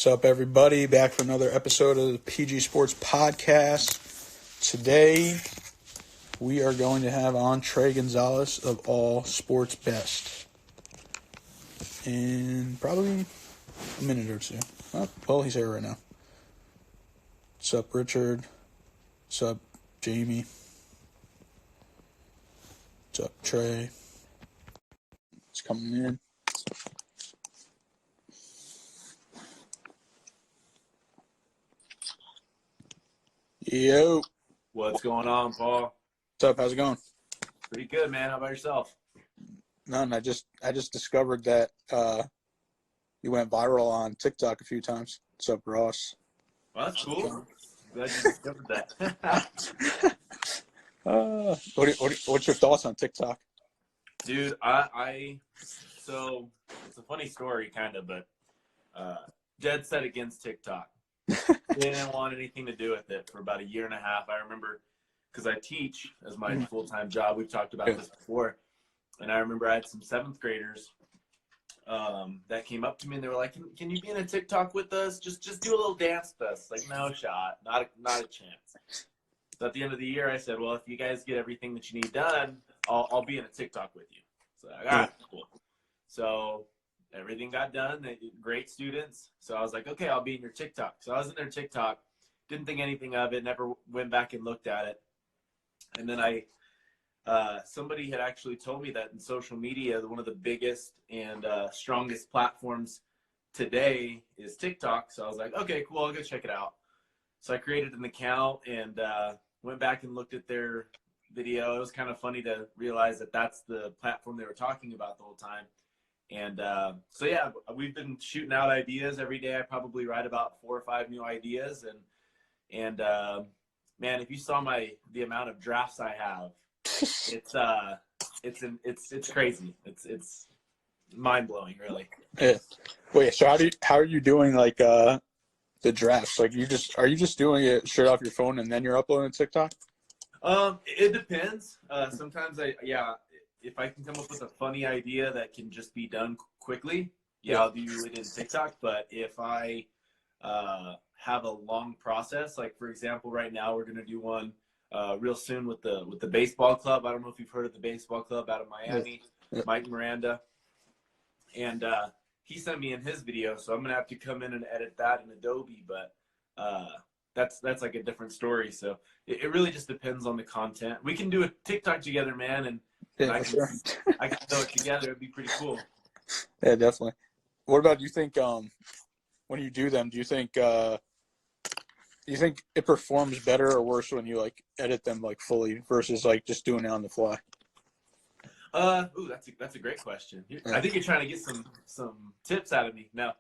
What's up, everybody? Back for another episode of the PG Sports Podcast. Today, we are going to have on Trey Gonsalez of All Sports Best in probably a minute or two. Oh, well, he's here right now. What's up, Richard? What's up, Jamie? What's up, Trey? It's coming in. Yo. What's going on, Paul? What's up? How's it going? Pretty good, man. How about yourself? None. I just discovered that you went viral on TikTok a few times. What's up, Ross? Well, that's cool. Glad you discovered that. What's your thoughts on TikTok? Dude, so it's a funny story, kind of, but dead set against TikTok. Didn't want anything to do with it for about a year and a half. I remember because I teach as my full-time job. We've talked about this before. And I remember I had some 7th graders that came up to me and they were like, can you be in a TikTok with us? Just do a little dance with us. Like, no shot, not a chance. So at the end of the year, I said, well, if you guys get everything that you need done, I'll be in a TikTok with you. So I got it. Cool. So everything got done. Great students. So I was like, okay, I'll be in your TikTok. So I was in their TikTok, didn't think anything of it, never went back and looked at it. And then somebody had actually told me that in social media, one of the biggest and strongest platforms today is TikTok. So I was like, okay, cool, I'll go check it out. So I created an account and went back and looked at their video. It was kind of funny to realize that that's the platform they were talking about the whole time. And so, yeah, we've been shooting out ideas every day. I probably write about 4 or 5 new ideas. And man, if you saw the amount of drafts I have, it's crazy. It's mind blowing, really. Yeah. Wait, so how are you doing like the drafts? Like are you just doing it straight off your phone and then you're uploading to TikTok? It depends. Sometimes if I can come up with a funny idea that can just be done quickly, I'll do it in TikTok. But if I have a long process, like for example, right now we're gonna do one real soon with the baseball club. I don't know if you've heard of the baseball club out of Miami, Mike Miranda, and he sent me in his video, so I'm gonna have to come in and edit that in Adobe. But that's like a different story. So it really just depends on the content. We can do a TikTok together, man, and I can throw it together. It'd be pretty cool. Yeah, definitely. What about, do you think when you do them, do you think it performs better or worse when you like edit them like fully versus like just doing it on the fly? Ooh, that's a great question. I think you're trying to get some tips out of me. No.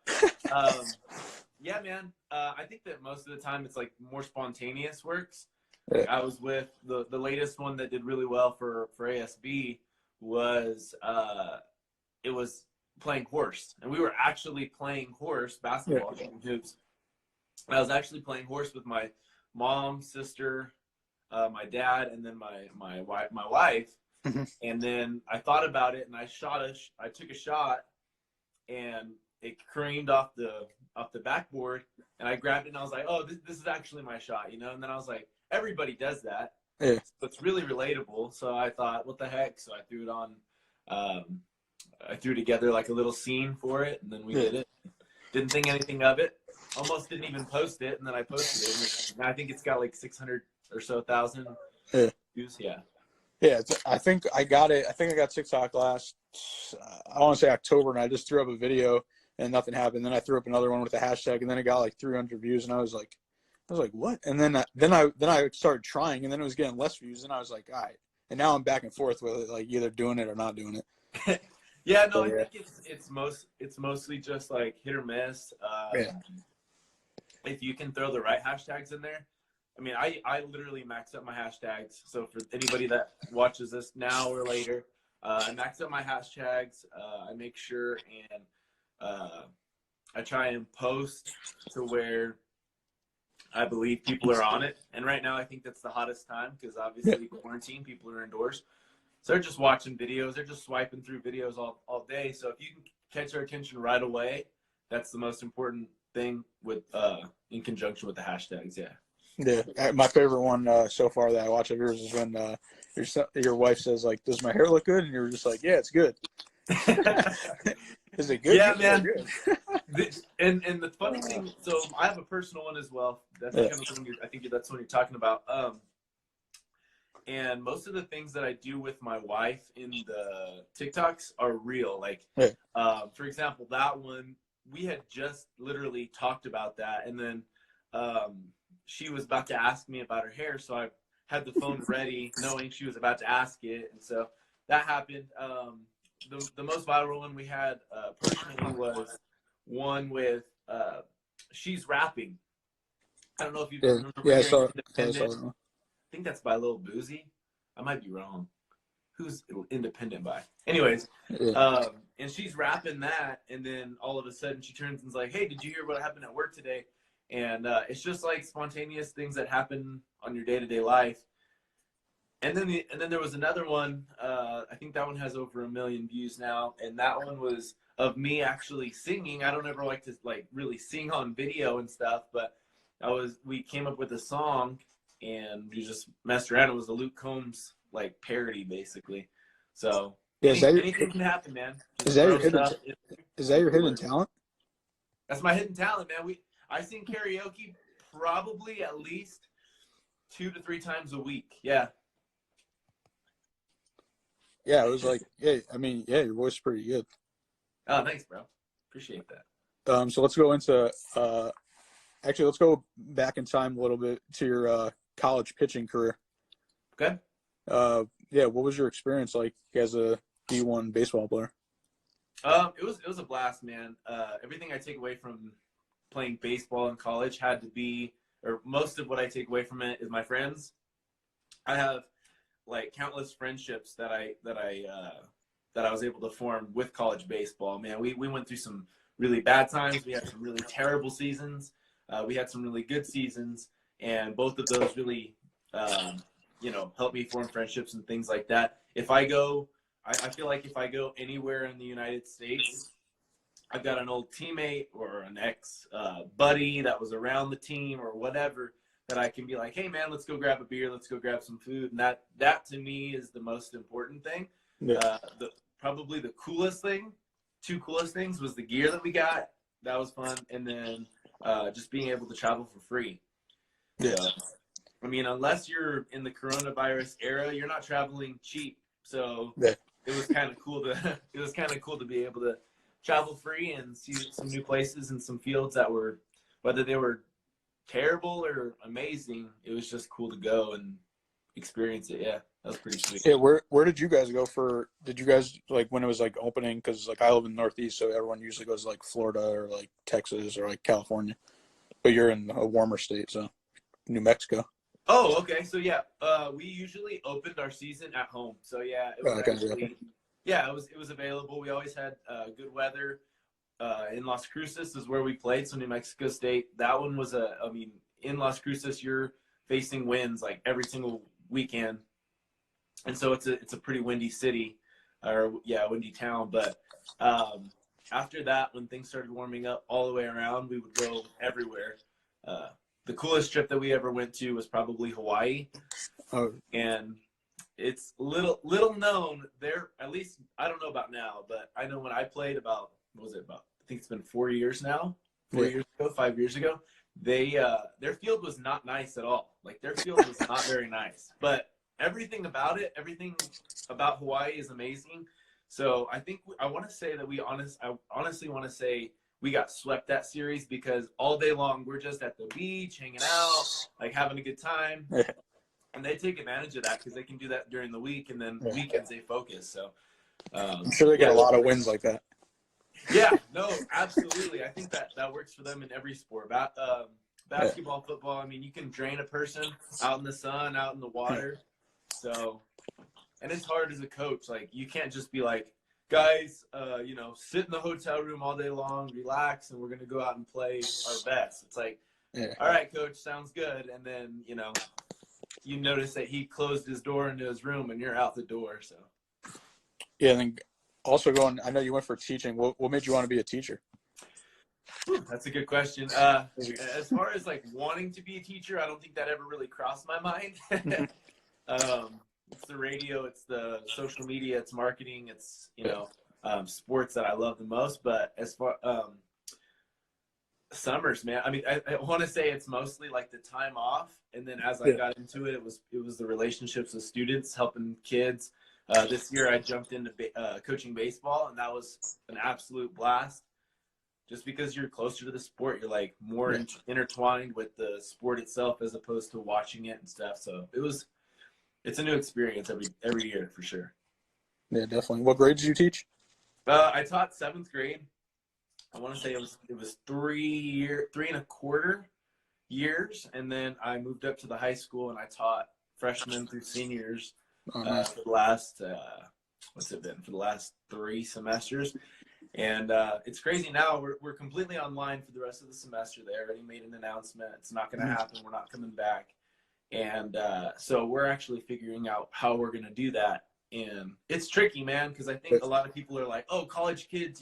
Yeah, man. I think that most of the time it's like more spontaneous works. Yeah. I was with the latest one that did really well for ASB was it was playing horse, and we were actually playing horse basketball hoops. I was actually playing horse with my mom, sister, my dad, and then my wife. Mm-hmm. And then I thought about it, and I took a shot, and it creamed off the backboard, and I grabbed it, and I was like, oh, this is actually my shot, you know? And then I was like, everybody does that. Yeah. So it's really relatable. So I thought, what the heck? So I threw it on. I threw together like a little scene for it, and then we did it. Didn't think anything of it. Almost didn't even post it, and then I posted it. And I think it's got like 600 or so thousand views. Yeah. Yeah, I think I got it. I think I got TikTok last, I want to say October, and I just threw up a video and nothing happened. Then I threw up another one with a hashtag, and then it got like 300 views, and I was like, what? And then I started trying, and then it was getting less views, and I was like, all right. And now I'm back and forth with it, like either doing it or not doing it. Yeah, no, I think it's mostly just like hit or miss. If you can throw the right hashtags in there. I mean, I literally max up my hashtags. So for anybody that watches this now or later, I max up my hashtags. I make sure and I try and post to where I believe people are on it. And right now I think that's the hottest time because obviously quarantine, people are indoors. So they're just watching videos. They're just swiping through videos all day. So if you can catch their attention right away, that's the most important thing with in conjunction with the hashtags. Yeah. Yeah, my favorite one so far that I watch of yours is when your wife says like, "Does my hair look good?" and you're just like, "Yeah, it's good." Is it good? Yeah, Yeah, man. good. And the funny thing, so I have a personal one as well. That's kind of the one I think that's what you're talking about. And most of the things that I do with my wife in the TikToks are real. Like, for example, that one, we had just literally talked about that. And then she was about to ask me about her hair. So I had the phone ready knowing she was about to ask it. And so that happened. The most viral one we had personally was one with she's rapping. I don't know if you remember hearing Independent. I think that's by Lil Boozy. I might be wrong. Who's Independent by? Anyways, and she's rapping that, and then all of a sudden she turns and's like, "Hey, did you hear what happened at work today?" And it's just like spontaneous things that happen on your day-to-day life. And then there was another one. I think that one has over 1 million views now, and that one was of me actually singing. I don't ever like to like really sing on video and stuff, but we came up with a song. And we just messed around. It was a Luke Combs like parody, basically. So anything can happen, man. Is that your hidden talent? That's my hidden talent, man. I sing karaoke probably at least 2 to 3 times a week. Yeah. Yeah, it was like, your voice is pretty good. Oh, thanks, bro. Appreciate that. So let's go into actually let's go back in time a little bit to your college pitching career. Okay. What was your experience like as a D1 baseball player? It was a blast, man. Everything I take away from playing baseball in college had to be, or most of what I take away from it is my friends. I have like countless friendships that I was able to form with college baseball. Man, we went through some really bad times. We had some really terrible seasons. We had some really good seasons. And both of those really, helped me form friendships and things like that. If I go, I feel like if I go anywhere in the United States, I've got an old teammate or an ex-buddy that was around the team or whatever that I can be like, hey, man, let's go grab a beer. Let's go grab some food. And that to me is the most important thing. Yeah. Probably the coolest thing, 2 coolest things was the gear that we got. That was fun. And then just being able to travel for free. Yeah. So, I mean, unless you're in the coronavirus era, you're not traveling cheap. So it was kind of cool to be able to travel free and see some new places and some fields that were, whether they were terrible or amazing, it was just cool to go and experience it. Yeah, that was pretty sweet. Yeah, where did you guys go did you guys like when it was like opening? Because like I live in the Northeast, so everyone usually goes to like Florida or like Texas or like California, but you're in a warmer state, so New Mexico. Oh, okay. So yeah, we usually opened our season at home. So yeah, it was it was available. We always had good weather. In Las Cruces is where we played. So New Mexico State, that one was in Las Cruces, you're facing winds like every single weekend. And so it's a pretty windy city windy town. But after that, when things started warming up all the way around, we would go everywhere. The coolest trip that we ever went to was probably Hawaii. Oh. And it's little known there, at least I don't know about now, but I know when I played about I think it's been 4 years now, 5 years ago, their field was not nice at all. Like their field was not very nice, but everything about Hawaii is amazing. So I think I want to say that I honestly want to say we got swept that series because all day long we're just at the beach, hanging out, like having a good time. And they take advantage of that because they can do that during the week, and then weekends they focus. So I'm sure they get a lot of wins like that. Yeah, no, absolutely. I think that works for them in every sport. Basketball, football, I mean, you can drain a person out in the sun, out in the water. So, and it's hard as a coach. Like, you can't just be like, guys, sit in the hotel room all day long, relax, and we're going to go out and play our best. It's like, all right, coach, sounds good. And then, you notice that he closed his door into his room and you're out the door. So, yeah, and then also I know you went for teaching. What made you want to be a teacher? That's a good question. As far as like wanting to be a teacher, I don't think that ever really crossed my mind. It's the radio, it's the social media, it's marketing, it's, sports that I love the most. But as far, summers, man, I mean, I want to say it's mostly like the time off. And then as I got into it, it was the relationships with students, helping kids. This year I jumped into coaching baseball, and that was an absolute blast. Just because you're closer to the sport, you're like more intertwined with the sport itself as opposed to watching it and stuff. So it's a new experience every year for sure. Yeah, definitely. What grade did you teach? I taught 7th grade. I want to say it was 3 and a quarter years, and then I moved up to the high school and I taught freshmen through seniors for the last for the last 3 semesters. And it's crazy now. We're completely online for the rest of the semester. They already made an announcement. It's not going to happen. We're not coming back. And so we're actually figuring out how we're going to do that. And it's tricky, man, because I think a lot of people are like, oh, college kids,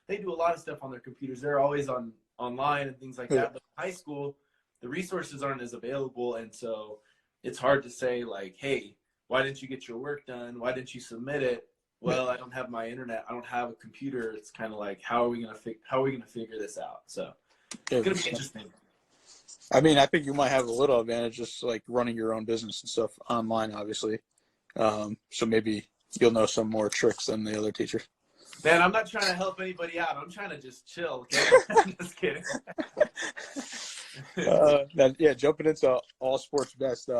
they do a lot of stuff on their computers. They're always online and things like that. But in high school, the resources aren't as available. And so it's hard to say like, hey, why didn't you get your work done? Why didn't you submit it? Well, I don't have my internet. I don't have a computer. It's kind of like, how are we gonna figure this out? So it's gonna be interesting. I mean, I think you might have a little advantage just like running your own business and stuff online, obviously. So maybe you'll know some more tricks than the other teachers. Man, I'm not trying to help anybody out. I'm trying to just chill. Okay? Just kidding. Jumping into All Sports Best.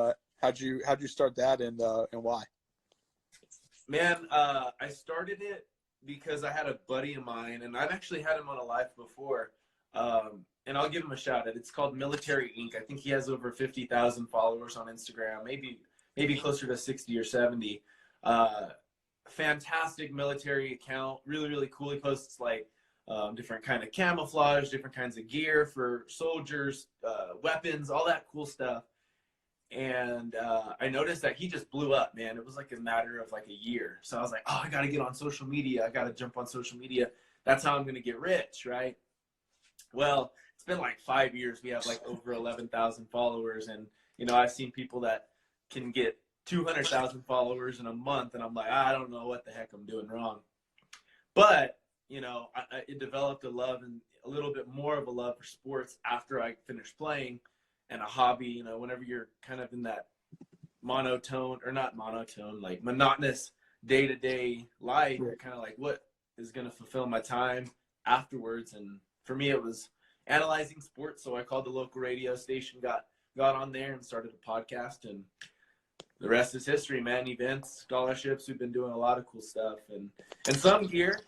How'd you start that and why? Man, I started it because I had a buddy of mine, and I've actually had him on a live before, and I'll give him a shout out. It's called Military Inc. I think he has over 50,000 followers on Instagram, maybe closer to 60 or 70. Fantastic military account, really, really cool. He posts like different kind of camouflage, different kinds of gear for soldiers, weapons, all that cool stuff. And I noticed that he just blew up, man. It was like a matter of like a year. So I was like, oh, I got to get on social media. I got to jump on social media. That's how I'm going to get rich, right? Well, it's been like 5 years. We have like over 11,000 followers. And, I've seen people that can get 200,000 followers in a month. And I'm like, I don't know what the heck I'm doing wrong. But, it developed a love and a little bit more of a love for sports after I finished playing. And a hobby, whenever you're kind of in that like monotonous day-to-day life, you're kind of like, what is going to fulfill my time afterwards? And for me, it was analyzing sports. So I called the local radio station, got on there and started a podcast, and the rest is history, man. Events, scholarships, we've been doing a lot of cool stuff, and some gear,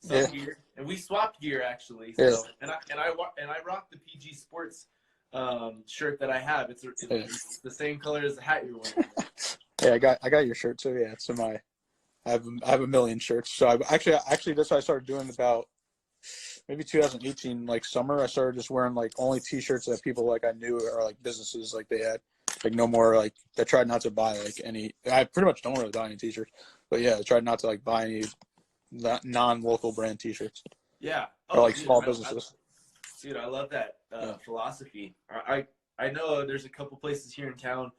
and we swapped gear actually. So, and I rock the PG Sports shirt that I have. It's the same color as the hat you're wearing. Yeah, I got your shirt too. Yeah, it's in my. I have a million shirts. So I actually that's what I started doing about maybe 2018, like summer. I started just wearing like only T-shirts that people like I knew or like businesses like they had. Like no more like I tried not to buy like any. I pretty much don't really buy any T-shirts, but yeah, I tried not to like buy any non-local brand T-shirts. Yeah, or like small businesses. Dude, I love that philosophy. I know there's a couple places here in town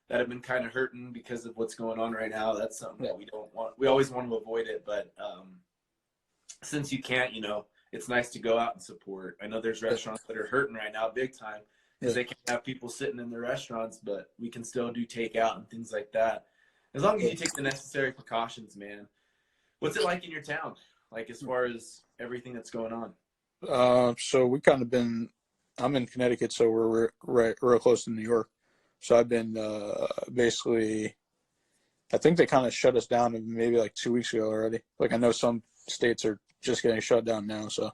that have been kind of hurting because of what's going on right now. That's something that we don't want. We always want to avoid it, but since you can't, it's nice to go out and support. I know there's restaurants that are hurting right now big time because they can't have people sitting in the restaurants, but we can still do takeout and things like that. As long as you take the necessary precautions, man. What's it like in your town? Like as far as everything that's going on? So we kind of been, I'm in Connecticut, so we're real close to New York. So I've been basically, I think they kind of shut us down maybe like 2 weeks ago already. Like I know some states are just getting shut down now, so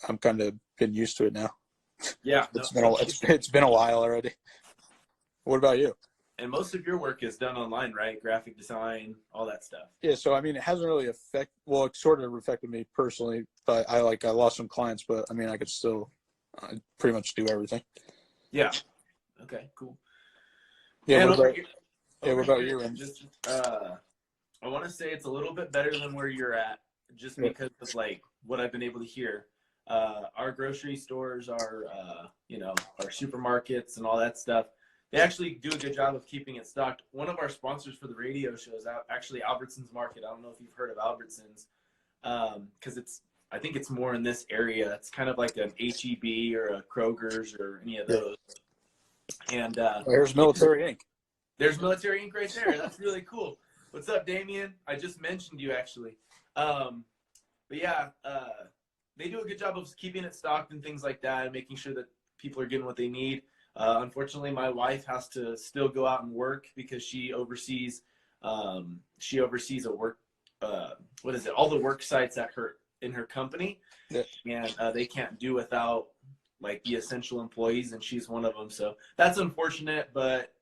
I'm kind of been used to it now. Yeah, it's been a while already. What about you? And most of your work is done online, right? Graphic design, all that stuff. Yeah, so I mean, it hasn't really it sort of affected me personally, but I lost some clients, but I mean, I could still pretty much do everything. Yeah. Okay, cool. Yeah, what about you? And just, I want to say it's a little bit better than where you're at, just because of like what I've been able to hear. our grocery stores, our our supermarkets and all that stuff, they actually do a good job of keeping it stocked. One of our sponsors for the radio show is actually Albertsons Market. I don't know if you've heard of Albertsons, because I think it's more in this area. It's kind of like an HEB or a Kroger's or any of those. And there's Military Inc. There's Military Inc. right there. That's really cool. What's up, Damien? I just mentioned you actually. But yeah, they do a good job of keeping it stocked and things like that, and making sure that people are getting what they need. Unfortunately, my wife has to still go out and work because she oversees a work all the work sites in her company, and they can't do without like the essential employees, and she's one of them. So that's unfortunate, but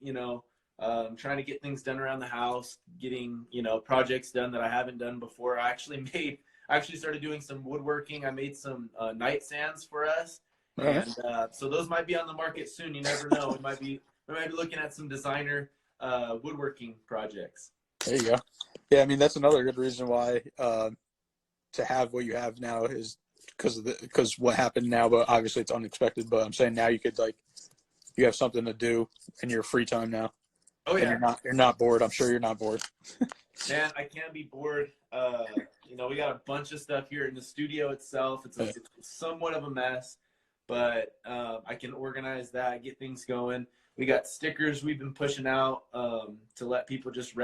trying to get things done around the house, getting projects done that I haven't done before. I actually started doing some woodworking. I made some nightstands for us. And so those might be on the market soon. You never know. We might be looking at some designer woodworking projects. There you go. Yeah, I mean that's another good reason why to have what you have now is because what happened now. But obviously it's unexpected. But I'm saying now you could you have something to do in your free time now. Oh yeah. And you're not bored. I'm sure you're not bored. Man, I can't be bored. We got a bunch of stuff here in the studio itself. It's somewhat of a mess. But I can organize that, get things going. We got stickers we've been pushing out to let people just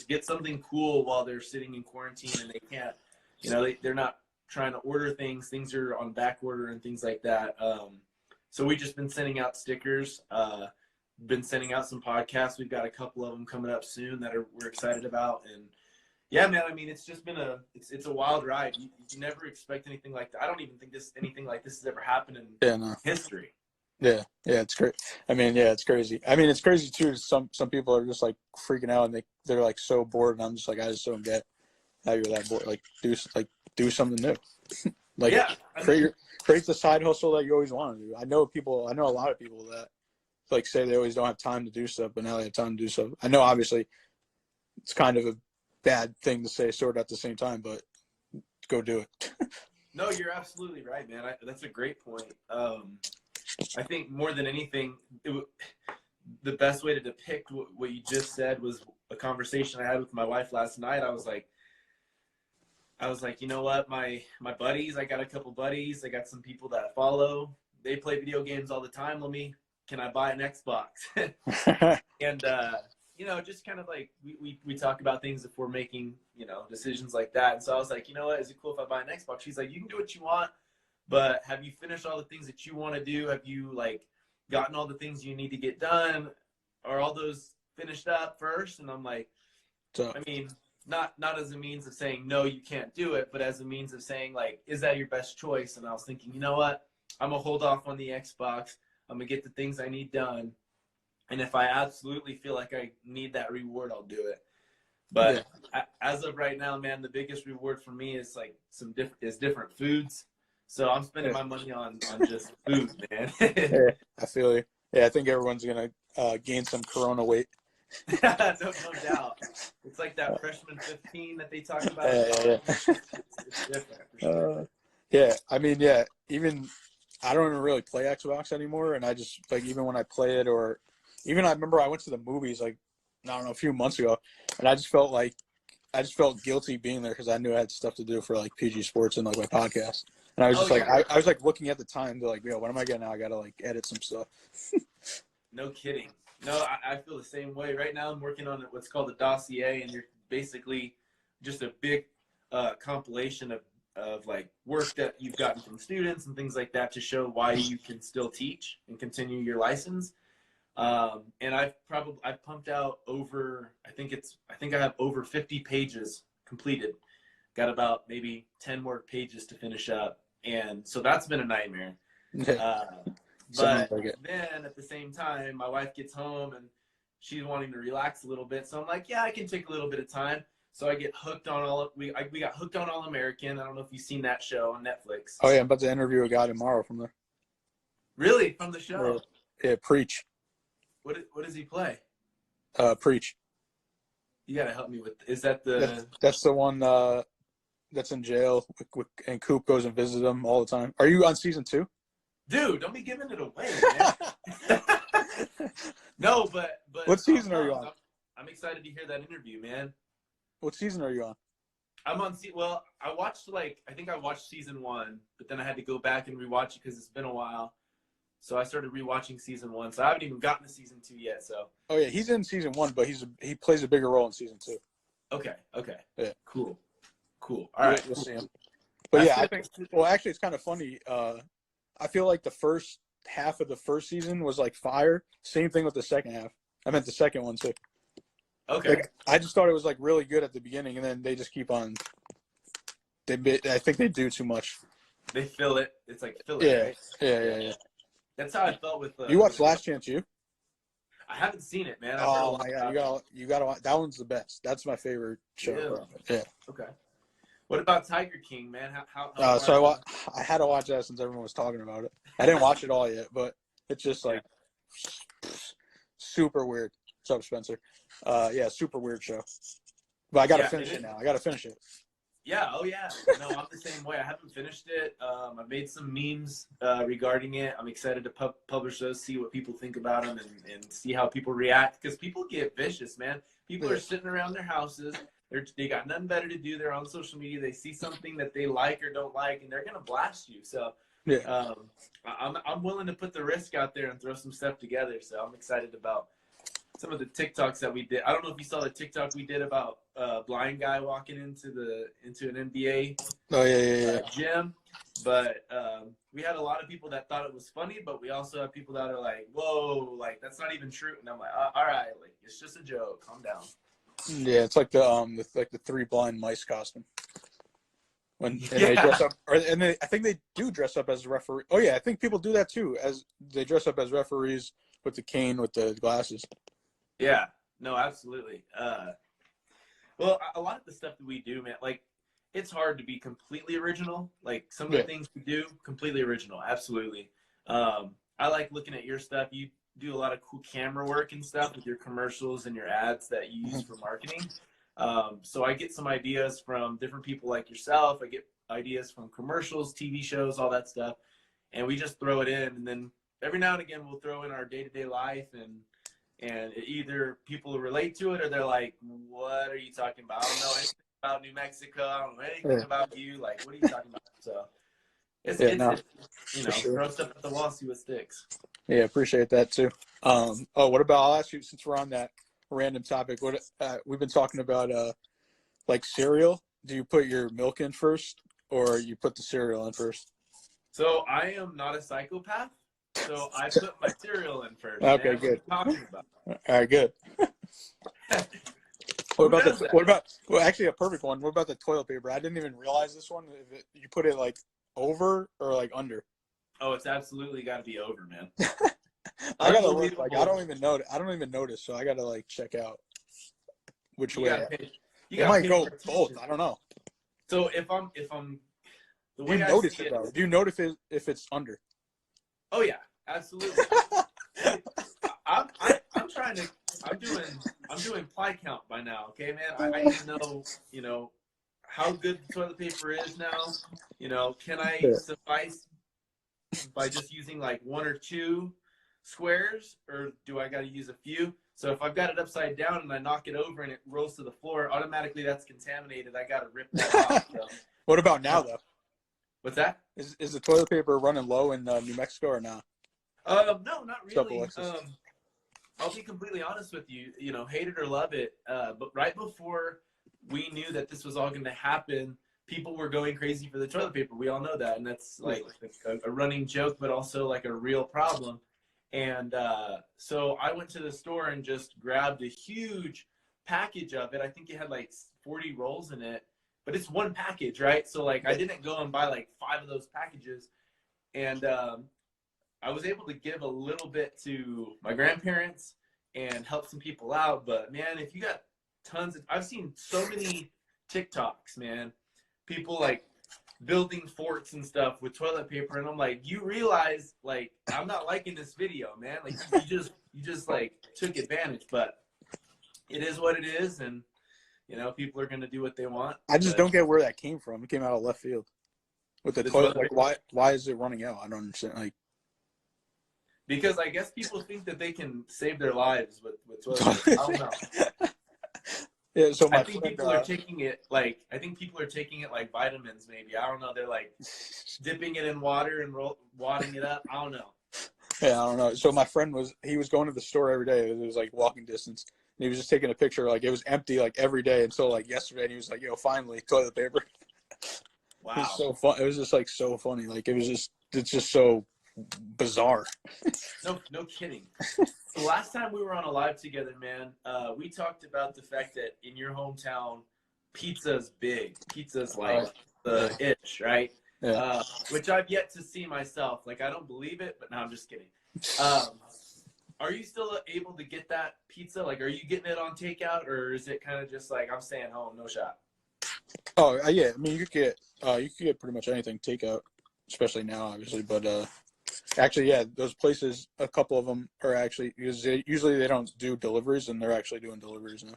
get something cool while they're sitting in quarantine and they can't, they're not trying to order things. Things are on back order and things like that. So we've just been sending out stickers, been sending out some podcasts. We've got a couple of them coming up soon that we're excited about. And yeah, man, I mean, it's just been it's a wild ride. You never expect anything like that. I don't even think anything like this has ever happened in history. Yeah, it's great. I mean, yeah, it's crazy. I mean, it's crazy too. Some people are just like freaking out and they're like so bored, and I'm just like, I just don't get how you're that bored. Like do something new. Create the side hustle that you always want to do. I know a lot of people that say they always don't have time to do stuff, but now they have time to do stuff. I know obviously it's kind of a bad thing to say sort of at the same time, but go do it. No, you're absolutely right, man. That's a great point. I think more than anything, the best way to depict what you just said was a conversation I had with my wife last night. I was like, you know what, my buddies, I got a couple buddies, I got some people that follow, they play video games all the time. Can I buy an Xbox? And just kind of like we talk about things if we're making decisions like that. And so I was like, you know what, is it cool if I buy an Xbox? She's like, you can do what you want, but have you finished all the things that you want to do? Have you gotten all the things you need to get done? Are all those finished up first? And I'm like, I mean, not as a means of saying no, you can't do it, but as a means of saying is that your best choice? And I was thinking, you know what, I'm gonna hold off on the Xbox. I'm gonna get the things I need done. And if I absolutely feel like I need that reward, I'll do it. But as of right now, man, the biggest reward for me is different foods. So I'm spending my money on just food, man. I feel you. Yeah, I think everyone's gonna gain some Corona weight. no doubt. It's like that freshman 15 that they talk about. It's different for sure. Yeah, I mean, yeah. Even I don't even really play Xbox anymore, and I just even when I play it, or even I remember I went to the movies I don't know, a few months ago, and I just felt guilty being there because I knew I had stuff to do for PG Sports and my podcast. And I was I was looking at the time to what am I getting now? I gotta edit some stuff. No kidding. No, I feel the same way. Right now I'm working on what's called a dossier, and you're basically just a big compilation of work that you've gotten from students and things like that to show why you can still teach and continue your license. And I've pumped out I think I have over 50 pages completed. Got about maybe 10 more pages to finish up. And so that's been a nightmare. But then at the same time, my wife gets home and she's wanting to relax a little bit. So I'm like, yeah, I can take a little bit of time. So I get hooked on we got hooked on All American. I don't know if you've seen that show on Netflix. Oh yeah, I'm about to interview a guy tomorrow from there. Really? From the show? Yeah, Preach. What does he play? Preach. You gotta help me with. Is that the? That's the one that's in jail, and Coop goes and visits him all the time. Are you on season 2? Dude, don't be giving it away, man. No, but what season are you on? I'm excited to hear that interview, man. What season are you on? I'm on well, I think I watched season 1, but then I had to go back and rewatch it because it's been a while. So I started rewatching season 1. So I haven't even gotten to season 2 yet. So. Oh yeah, he's in season 1, but he plays a bigger role in season 2. Okay. Yeah. Cool. All right. We'll see him. But yeah, I think. Well, actually, it's kind of funny. I feel like the first half of the first season was like fire. Same thing with the second half. I meant the second one too. Okay. Like, I just thought it was like really good at the beginning, and then they just keep on. I think they do too much. They fill it. It's like filler. Yeah. Right? Yeah. That's how I felt with. You watched Last Chance U? I haven't seen it, man. Oh my god, you gotta. That one's the best. That's my favorite show. Yeah. Okay. What about Tiger King, man? How so I had to watch that since everyone was talking about it. I didn't watch it all yet, but it's just like super weird. What's up, Spencer? Yeah, super weird show. But I gotta finish it now. I gotta finish it. Yeah. Oh yeah. No, I'm the same way. I haven't finished it. I made some memes regarding it. I'm excited to publish those, see what people think about them, and see how people react. Because people get vicious, man. People are sitting around their houses. They got nothing better to do. They're on social media. They see something that they like or don't like, and they're gonna blast you. So, I'm willing to put the risk out there and throw some stuff together. So I'm excited about some of the TikToks that we did. I don't know if you saw the TikTok we did about a blind guy walking into an NBA gym, but we had a lot of people that thought it was funny, but we also have people that are like, "Whoa, like that's not even true." And I'm like, "All right, like it's just a joke. Calm down." Yeah, it's like the 3 blind mice costume. They dress up, I think they do dress up as referee. Oh yeah, I think people do that too. As they dress up as referees with the cane with the glasses. Yeah, no, absolutely. Well, a lot of the stuff that we do, man, like it's hard to be completely original. Like some of the things we do, completely original, absolutely. I like looking at your stuff. You do a lot of cool camera work and stuff with your commercials and your ads that you use for marketing. So I get some ideas from different people like yourself. I get ideas from commercials, TV shows, all that stuff. And we just throw it in. And then every now and again, we'll throw in our day-to-day life. And either people relate to it or they're like, what are you talking about? I don't know anything about New Mexico. I don't know anything about you. Like, what are you talking about? So it's throw stuff at the wall, see what sticks. Yeah, appreciate that too. What about, I'll ask you, since we're on that random topic, what we've been talking about like cereal. Do you put your milk in first or you put the cereal in first? So I am not a psychopath, so I put my cereal in first. Okay, man. good. What are you talking about? All right, good. Well, actually a perfect one. What about the toilet paper? I didn't even realize this one. You put it like over or like under? Oh, it's absolutely got to be over, man. I gotta look. Like I don't even notice. So I gotta like check out which way. It might go both. I don't know. So if I'm the way you I notice see it though. Do you notice if it's under? Oh yeah, absolutely. I'm doing ply count by now. Okay, man. I need to know, how good the toilet paper is now. Can I suffice by just using like 1 or 2 squares, or do I got to use a few? So if I've got it upside down and I knock it over and it rolls to the floor, automatically that's contaminated. I got to rip that off. So. What about now though? What's that? Is the toilet paper running low in New Mexico or not? No, not really. I'll be completely honest with you. Hate it or love it. But right before we knew that this was all going to happen, people were going crazy for the toilet paper. We all know that, and that's like a running joke, but also like a real problem. And so I went to the store and just grabbed a huge package of it. I think it had like 40 rolls in it, but it's one package, right? So like I didn't go and buy like 5 of those packages. And I was able to give a little bit to my grandparents and help some people out. But man, if you got I've seen so many TikToks, man, people like building forts and stuff with toilet paper, and I'm like, you realize like I'm not liking this video, man. Like you just like took advantage, but it is what it is, and You know, people are going to do what they want. I just don't get where that came from. It came out of left field with the toilet. Like, why is it running out? I don't understand. Like, because I guess people think that they can save their lives with toilet paper. I don't know. Yeah, so I think people are taking it like vitamins. Maybe, I don't know. They're like dipping it in water and wadding it up. I don't know. Yeah, I don't know. So my friend was going to the store every day. It was like walking distance. And he was just taking a picture. Like, it was empty like every day until like yesterday. And he was like, "Yo, finally toilet paper." Wow. It was so fun. It was just like so funny. Like, it's just so bizarre. No kidding. The last time we were on a live together, man, we talked about the fact that in your hometown, pizza's big. Pizza's like the itch, right? Yeah. Which I've yet to see myself. Like, I don't believe it, but no, I'm just kidding. Are you still able to get that pizza? Like, are you getting it on takeout, or is it kind of just like, I'm staying home, no shot? Oh, yeah. I mean, you could get pretty much anything takeout, especially now, obviously. But actually, yeah, those places, a couple of them are actually, because usually they don't do deliveries, and they're actually doing deliveries now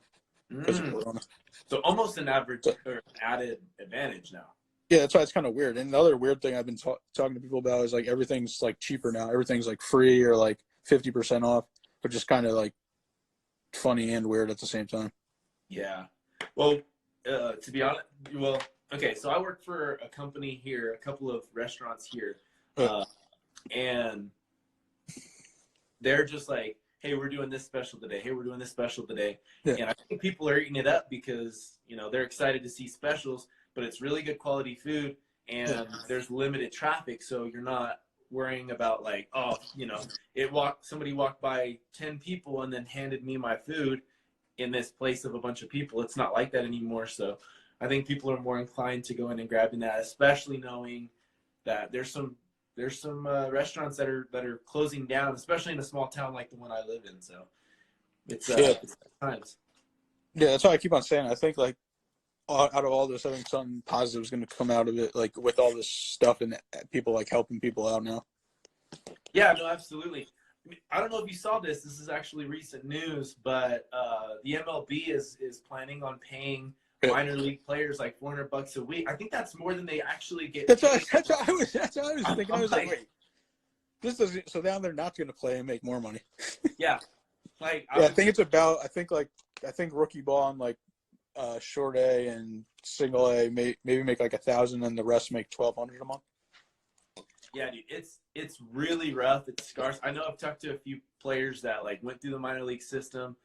because of Corona. So almost an average or added advantage now. Yeah, that's why it's kind of weird. And the other weird thing I've been talking to people about is like everything's like cheaper now. Everything's like free or like 50% off, which is kind of like funny and weird at the same time. Yeah. Well, to be honest, okay, so I work for a company here, a couple of restaurants here, and they're just like, "Hey, we're doing this special today. Hey, we're doing this special today." Yeah. And I think people are eating it up because, you know, they're excited to see specials, but it's really good quality food, and there's limited traffic, so you're not worrying about like, oh, you know, somebody walked by 10 people and then handed me my food in this place of a bunch of people. It's not like that anymore. So I think people are more inclined to go in and grabbing that, especially knowing that there's some restaurants that are closing down, especially in a small town like the one I live in. So it's times. Yeah, that's why I keep on saying. I think like out of all this, I think something positive is going to come out of it, like with all this stuff and people like helping people out now. Yeah, no, absolutely. I mean, I don't know if you saw this. This is actually recent news, but the MLB is planning on paying minor league players like $400 a week. I think that's more than they actually get. That's what I was thinking. I was like, wait, this doesn't. So now they're not going to play and make more money. Yeah, like I think it's about. I think rookie ball and like short A and single A maybe make like 1,000, and the rest make 1,200 a month. Yeah, dude, it's really rough. It's scarce. I know I've talked to a few players that like went through the minor league system.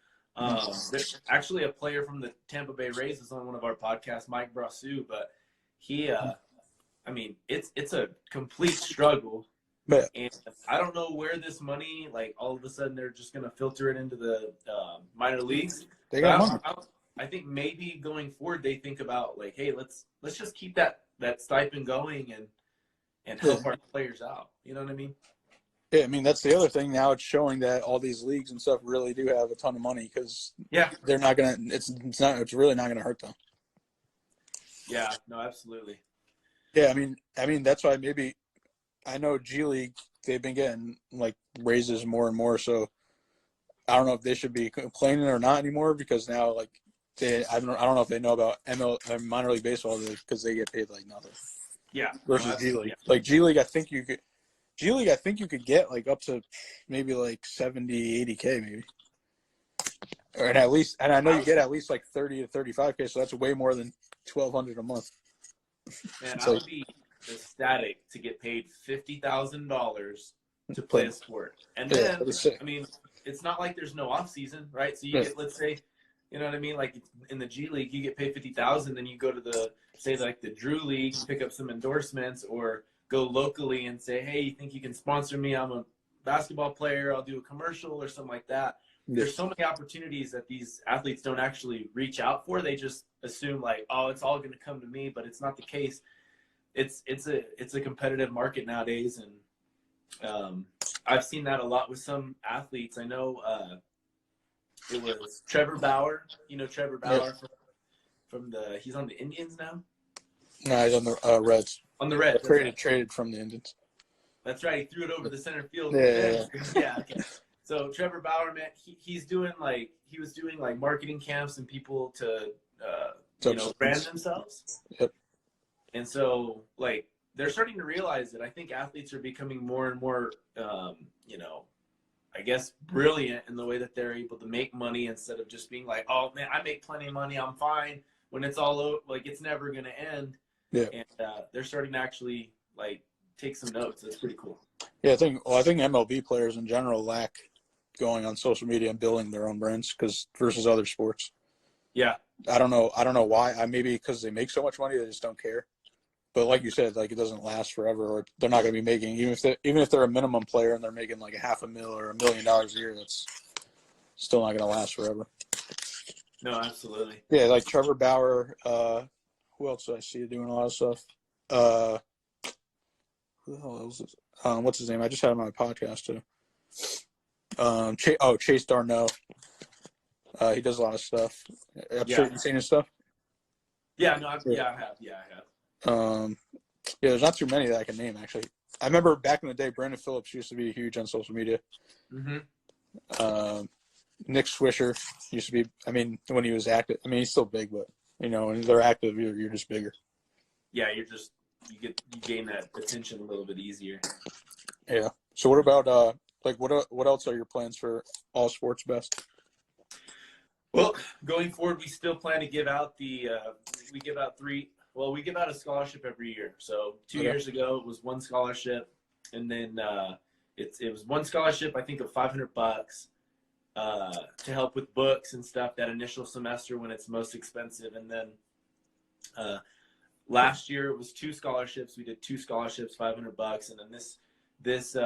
There's actually a player from the Tampa Bay Rays is on one of our podcasts, Mike Brasu, but he, I mean, it's a complete struggle. And I don't know where this money, like all of a sudden they're just going to filter it into the minor leagues. They got money. I think maybe going forward they think about like, hey, let's just keep that stipend going and help our players out. You know what I mean? Yeah, I mean that's the other thing. Now it's showing that all these leagues and stuff really do have a ton of money because they're not gonna. It's really not gonna hurt them. Yeah, no, absolutely. Yeah, I mean that's why maybe I know G League they've been getting like raises more and more. So I don't know if they should be complaining or not anymore because now like I don't know if they know about minor league baseball because they get paid like nothing. Yeah. Versus G League. Like G League, I think you could get like up to maybe like 70, 80K maybe. And I know you get at least like 30 to 35K, so that's way more than 1,200 a month. Man, I would be ecstatic to get paid $50,000 to play a sport. And then, I mean, it's not like there's no off season, right? So you get, let's say, you know what I mean? Like in the G League, you get paid $50,000, then you go to the Drew League, pick up some endorsements, or go locally and say, hey, you think you can sponsor me? I'm a basketball player. I'll do a commercial or something like that. There's so many opportunities that these athletes don't actually reach out for. They just assume like, oh, it's all going to come to me, but it's not the case. It's a competitive market nowadays, and I've seen that a lot with some athletes. I know it was Trevor Bauer. You know Trevor Bauer from he's on the Indians now? No, he's on the Reds. On the Reds. Traded from the Indians. That's right. He threw it over the center field. Yeah. Okay. So Trevor Bauer, man, he was doing like marketing camps and people to brand themselves. Yep. And so, like, they're starting to realize that I think athletes are becoming more and more, I guess, brilliant in the way that they're able to make money instead of just being like, oh, man, I make plenty of money, I'm fine. When it's all over, like, it's never going to end. Yeah. And they're starting to actually, like, take some notes. That's pretty cool. Yeah, I think MLB players in general lack going on social media and building their own brands versus other sports. Yeah. I don't know why. Maybe because they make so much money, they just don't care. But like you said, like, it doesn't last forever, or they're not going to be making, even if they're a minimum player and they're making like $500,000 or $1 million a year, that's still not going to last forever. No, absolutely. Yeah, like Trevor Bauer. Who else do I see doing a lot of stuff? Who the hell is this? What's his name? I just had him on my podcast too. Chase Darno. He does a lot of stuff. I'm sure you've seen his stuff. Yeah, no, I have. Yeah, I have. There's not too many that I can name, actually. I remember back in the day, Brandon Phillips used to be huge on social media. Mm-hmm. Nick Swisher used to be, when he was active. He's still big, but, when they're active, you're just bigger. Yeah, you gain that attention a little bit easier. Yeah. So what about, what else are your plans for All Sports Best? Well, going forward, we still plan to give out we give out a scholarship every year. So 2 years ago, it was one scholarship, and then it was one scholarship, I think, of $500 to help with books and stuff that initial semester when it's most expensive. And then last year it was two scholarships. We did two scholarships, $500, and then this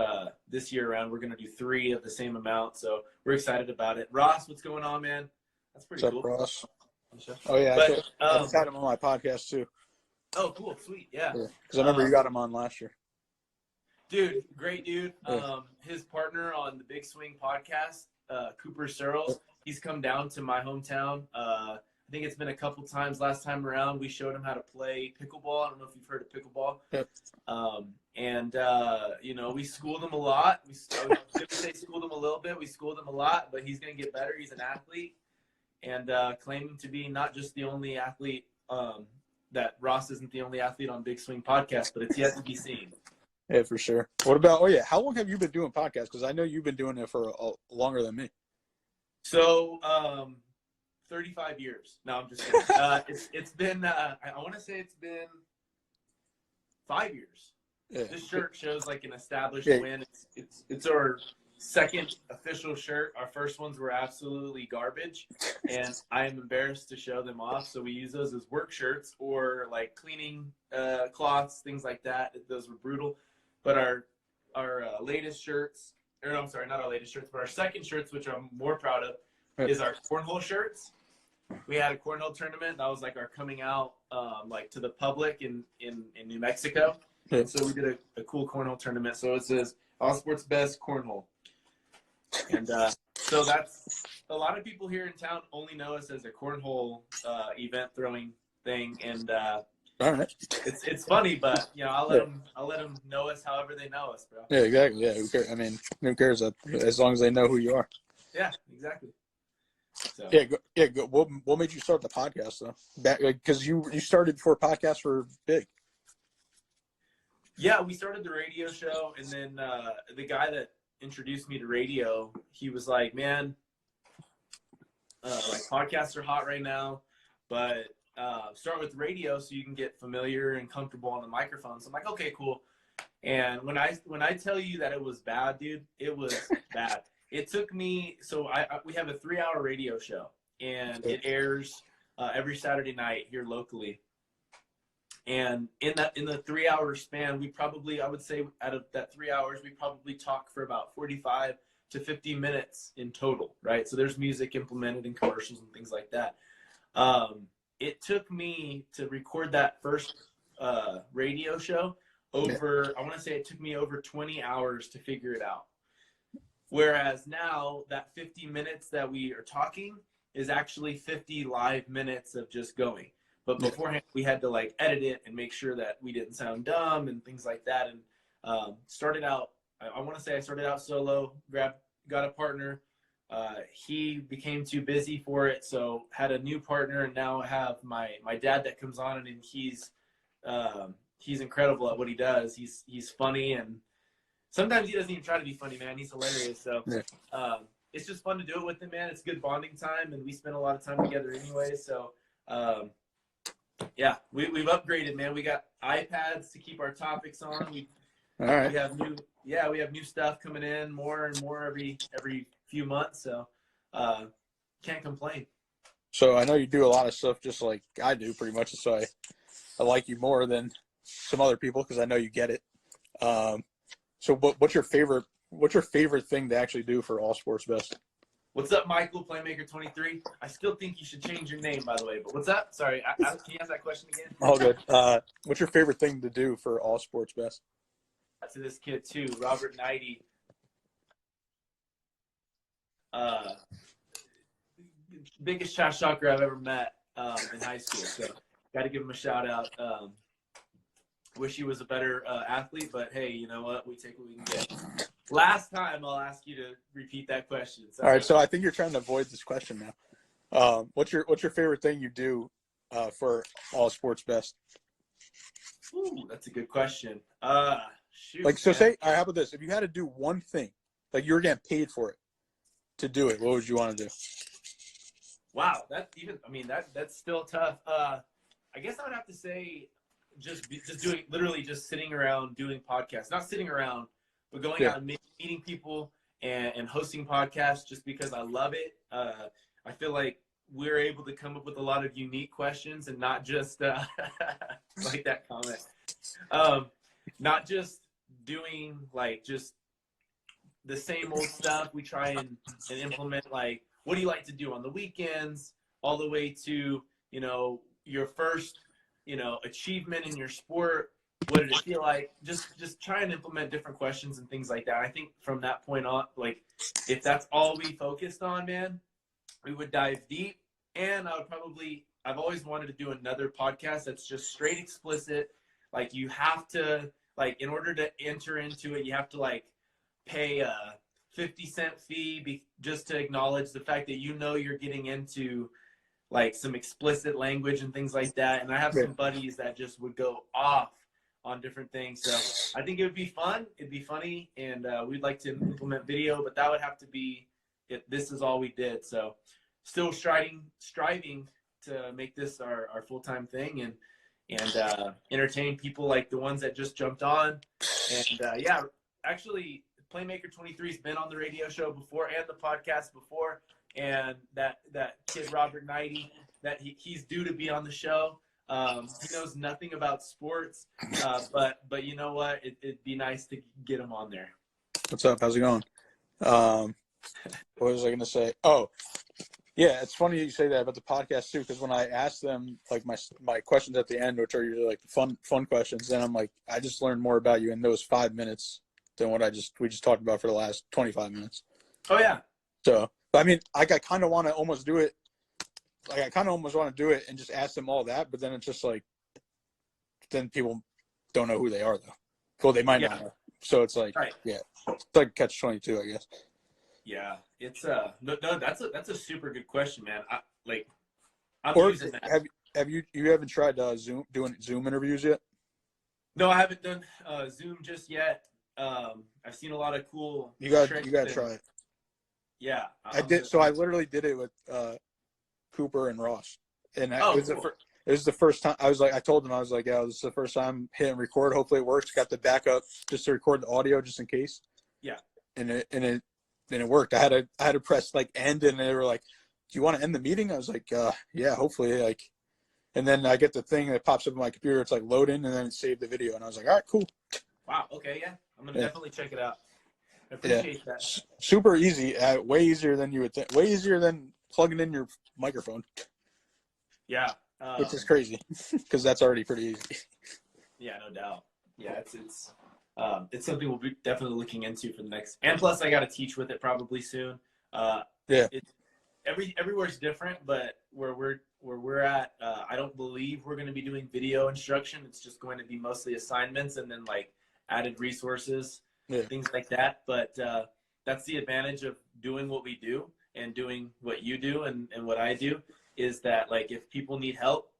year around we're gonna do three of the same amount. So we're excited about it. Ross, what's going on, man? That's pretty cool. What's up, Ross? Oh yeah, I just had him on my podcast too. Oh, cool, sweet, yeah. Because I remember you got him on last year. Dude, great dude. Yeah. His partner on the Big Swing podcast, Cooper Searles, he's come down to my hometown. I think it's been a couple times. Last time around, we showed him how to play pickleball. I don't know if you've heard of pickleball. Yep. We schooled him a lot. I was going to say schooled him a little bit. We schooled him a lot, but he's going to get better. He's an athlete, and claiming to be not just the only athlete, that Ross isn't the only athlete on Big Swing podcast, but it's yet to be seen. Yeah, for sure. What about, how long have you been doing podcasts? Because I know you've been doing it for longer than me. So, 35 years. No, I'm just kidding. It's been, I want to say it's been 5 years. Yeah. This shirt shows like an established win. It's our second official shirt. Our first ones were absolutely garbage, and I am embarrassed to show them off. So we use those as work shirts or like cleaning cloths, things like that. Those were brutal. But our latest shirts, or no, I'm sorry, not our latest shirts, but our second shirts, which I'm more proud of, is our cornhole shirts. We had a cornhole tournament. That was like our coming out to the public in New Mexico. And so we did a cool cornhole tournament. So it says All Sports Best Cornhole. And so that's a lot of people here in town only know us as a cornhole event throwing thing. And all right, it's funny, but I'll let them know us however they know us, bro. Yeah, exactly. Yeah, who cares? Who cares? As long as they know who you are. Yeah, exactly. So. Yeah. What made you start the podcast though? Because you started before podcasts were big. Yeah, we started the radio show, and then the guy that introduced me to radio, he was like, "Man, podcasts are hot right now, but start with radio so you can get familiar and comfortable on the microphone." So I'm like, "Okay, cool." And when I tell you that it was bad, dude, it was bad. It took me we have a 3-hour radio show, and it airs every Saturday night here locally. And in the 3-hour span, I would say out of that 3 hours, we probably talk for about 45 to 50 minutes in total, right? So there's music implemented in commercials and things like that. It took me to record that first radio show I want to say it took me over 20 hours to figure it out. Whereas now that 50 minutes that we are talking is actually 50 live minutes of just going. But beforehand, we had to edit it and make sure that we didn't sound dumb and things like that. And started out, I want to say I started out solo, got a partner. he became too busy for it, so had a new partner, and now I have my dad that comes on, and he's incredible at what he does. He's funny, and sometimes he doesn't even try to be funny, man. He's hilarious. So it's just fun to do it with him, man. It's good bonding time, and we spend a lot of time together anyway. So yeah, we've upgraded, man. We got iPads to keep our topics on. All right. We have new stuff coming in more and more every few months. So can't complain. So I know you do a lot of stuff just like I do pretty much. So I like you more than some other people because I know you get it. So what's your favorite thing to actually do for All Sports Best? What's up, Michael, Playmaker 23? I still think you should change your name, by the way. But what's up? Sorry, can you ask that question again? All good. What's your favorite thing to do for All Sports Best? To this kid too, Robert Knighty. Biggest shot shocker I've ever met in high school. So got to give him a shout out. Wish he was a better athlete, but hey, you know what? We take what we can get. Last time, I'll ask you to repeat that question. All right, so I think you're trying to avoid this question now. What's your favorite thing you do for All Sports Best? Ooh, that's a good question. Shoot, like, so man. say, all right, how about this? If you had to do one thing, like you were getting paid for it to do it, what would you want to do? Wow, that's still tough. I guess I would have to say just sitting around doing podcasts, not sitting around, but going out and meeting people and hosting podcasts just because I love it. I feel like we're able to come up with a lot of unique questions and not just like that comment. Not just doing like just the same old stuff. We try and implement like, what do you like to do on the weekends, all the way to, you know, your first, you know, achievement in your sport. What did it feel like? Just try and implement different questions and things like that. I think from that point on, like, if that's all we focused on, man, we would dive deep. And I've always wanted to do another podcast that's just straight explicit. Like, you have to, like, in order to enter into it, you have to, like, pay a 50-cent fee just to acknowledge the fact that you know you're getting into, like, some explicit language and things like that. And I have some buddies that just would go off on different things. So I think it would be fun. It'd be funny. And we'd like to implement video, but that would have to be if this is all we did. So still striving to make this our full-time thing and entertain people like the ones that just jumped on. And actually Playmaker 23 has been on the radio show before and the podcast before. And that kid, Robert Knighty, that he's due to be on the show. He knows nothing about sports, but you know what? It'd be nice to get him on there. What's up? How's it going? What was I going to say? Oh, yeah, it's funny you say that about the podcast too, because when I ask them like my questions at the end, which are usually like fun questions, then I'm like, I just learned more about you in those 5 minutes than what we just talked about for the last 25 minutes. Oh yeah. So, but I mean, I kind of want to almost do it. Like, I kind of almost want to do it and just ask them all that, but then it's just like, then people don't know who they are though. Well, they might not know. So it's like, yeah, it's like catch-22, I guess. Yeah, it's no, that's a super good question, man. I'm or using that. Have you haven't tried doing Zoom interviews yet? No, I haven't done Zoom just yet. I've seen a lot of cool. You got to try it. Yeah, I did. So I literally did it with Cooper and Ross, and it was the first time. I told them, I was like, yeah, this is the first time hitting record. Hopefully it works. Got the backup just to record the audio just in case. Yeah. And it worked. I had to press like end, and they were like, "Do you want to end the meeting?" I was like, "Yeah, hopefully." Like, and then I get the thing that pops up on my computer. It's like loading, and then it saved the video, and I was like, "All right, cool." Wow. Okay. Yeah, I'm gonna definitely check it out. I appreciate that. Super easy. Way easier than you would think. Way easier than plugging in your microphone. Yeah. Which is crazy because that's already pretty easy. Yeah, no doubt. Yeah, it's something we'll be definitely looking into for the next. And plus, I got to teach with it probably soon. Everywhere's different, but where we're at, I don't believe we're going to be doing video instruction. It's just going to be mostly assignments and then like added resources, things like that. But that's the advantage of doing what we do. and doing what you do and what I do is that, like, if people need help,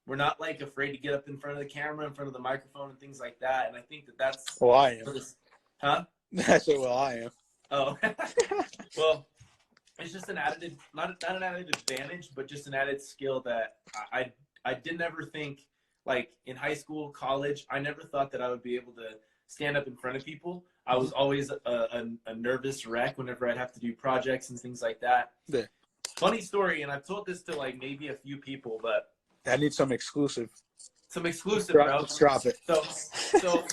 we're not like afraid to get up in front of the camera, in front of the microphone and things like that. And I think that that's, Well, I am. Huh? I say, well, I am. Oh, well, it's just an added, not an added advantage, but just an added skill that I didn't ever think, like in high school, college, I never thought that I would be able to stand up in front of people. I was always a nervous wreck whenever I'd have to do projects and things like that. Yeah. Funny story, and I've told this to like maybe a few people, but I need some exclusive. Some exclusive, bro. Let's drop it. So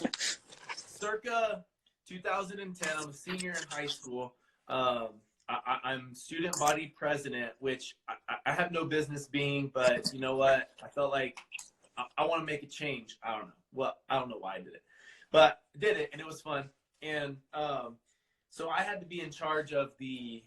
circa 2010, I'm a senior in high school. I'm student body president, which I have no business being, but you know what? I felt like I want to make a change. I don't know. Well, I don't know why I did it, but I did it, and it was fun. And so I had to be in charge of the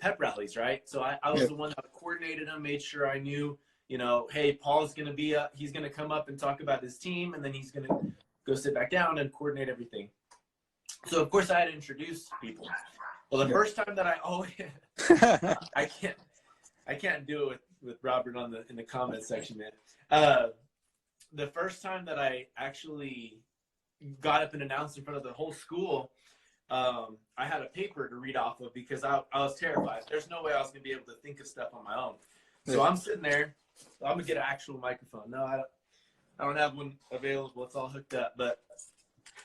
pep rallies, right? So I was the one that coordinated them, made sure I knew, you know, hey, Paul's going to be he's going to come up and talk about his team, and then he's going to go sit back down and coordinate everything. So of course I had to introduce people. Well, the first time that I can't do it with Robert in the comment section, man. The first time that I actually got up and announced in front of the whole school, I had a paper to read off of because I was terrified. There's no way I was gonna be able to think of stuff on my own. So I'm sitting there. I'm gonna get an actual microphone. No, I don't have one available. It's all hooked up. But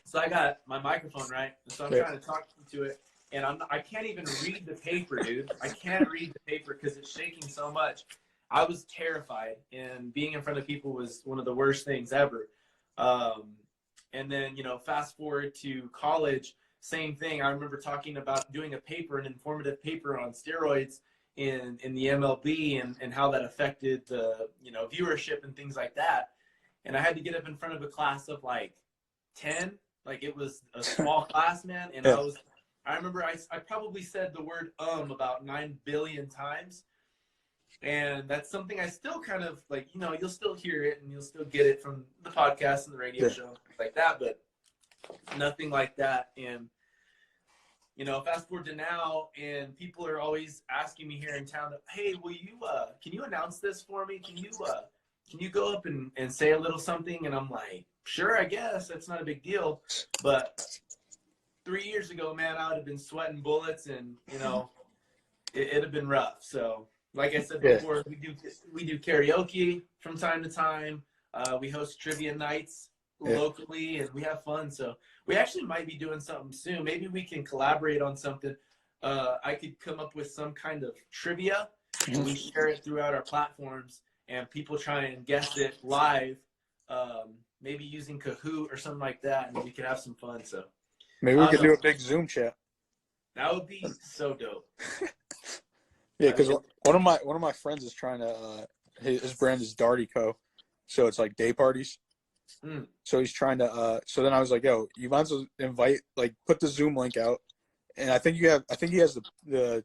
so I got my microphone, right, and so I'm trying to talk to it. And I can't even read the paper, dude. I can't read the paper because it's shaking so much. I was terrified, and being in front of people was one of the worst things ever. And then, you know, fast forward to college, same thing. I remember talking about doing a paper, an informative paper on steroids in the MLB and how that affected the, you know, viewership and things like that. And I had to get up in front of a class of like 10. Like, it was a small class, man. And I remember I probably said the word about 9 billion times. And that's something I still kind of, like, you know, you'll still hear it and you'll still get it from the podcast and the radio show, like that, but nothing like that. And, you know, fast forward to now, and people are always asking me here in town, hey, will you, can you announce this for me? Can you go up and say a little something? And I'm like, sure, I guess. That's not a big deal. But 3 years ago, man, I would have been sweating bullets, and, you know, it'd have been rough. So, like I said before, we do karaoke from time to time. We host trivia nights locally, and we have fun. So we actually might be doing something soon. Maybe we can collaborate on something. I could come up with some kind of trivia, and we share it throughout our platforms, and people try and guess it live, maybe using Kahoot or something like that, and we could have some fun. So maybe we could do a big Zoom chat. That would be so dope. Yeah, because one of my friends is trying to his brand is Darty Co. So it's like day parties. So he's trying to so then I was like, yo, you might as well invite, like, put the Zoom link out, and I think he has the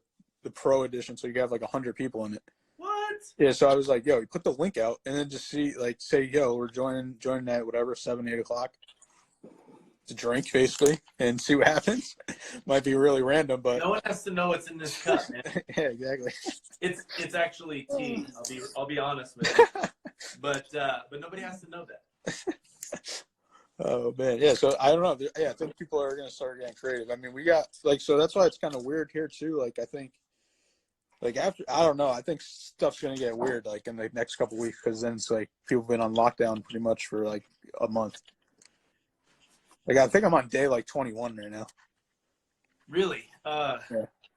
pro edition, so you have like 100 people in it. What? Yeah, so I was like, yo, you put the link out and then just say, yo, we're joining at whatever 7-8 o'clock to drink, basically, and see what happens. Might be really random, but no one has to know what's in this cup, man. Yeah, exactly. It's actually tea. I'll be honest with you, but nobody has to know that. Oh man, yeah. So I don't know. Yeah, I think people are gonna start getting creative. I mean, we got so that's why it's kind of weird here too. Like, I think, like, after, I don't know. I think stuff's gonna get weird like in the next couple of weeks, because then it's like people have been on lockdown pretty much for like a month. Like, I think I'm on day like 21 right now. Really? Yeah.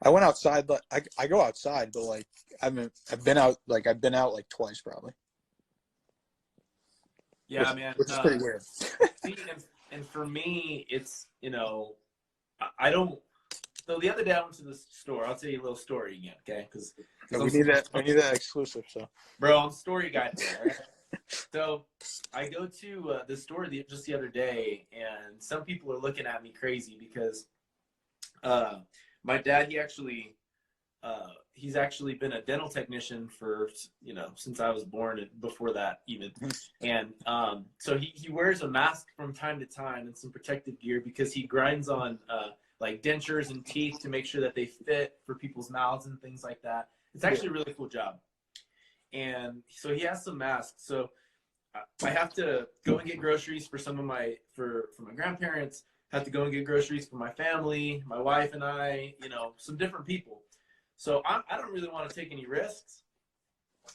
I went outside, but I go outside, but like I've been out like twice probably. Yeah, man. Which is pretty weird. See, and for me, it's, you know, I don't. So the other day I went to the store. I'll tell you a little story again, okay? Because we need that exclusive. So, bro, I'm a story guy today, right? So I go to the store just the other day, and some people are looking at me crazy because my dad, he's actually been a dental technician for, you know, since I was born and before that even. And so he wears a mask from time to time and some protective gear because he grinds on like dentures and teeth to make sure that they fit for people's mouths and things like that. It's actually a really cool job. And so he has some masks. So I have to go and get groceries for some of my for my grandparents. Have to go and get groceries for my family, my wife and I, you know, some different people. So I don't really want to take any risks.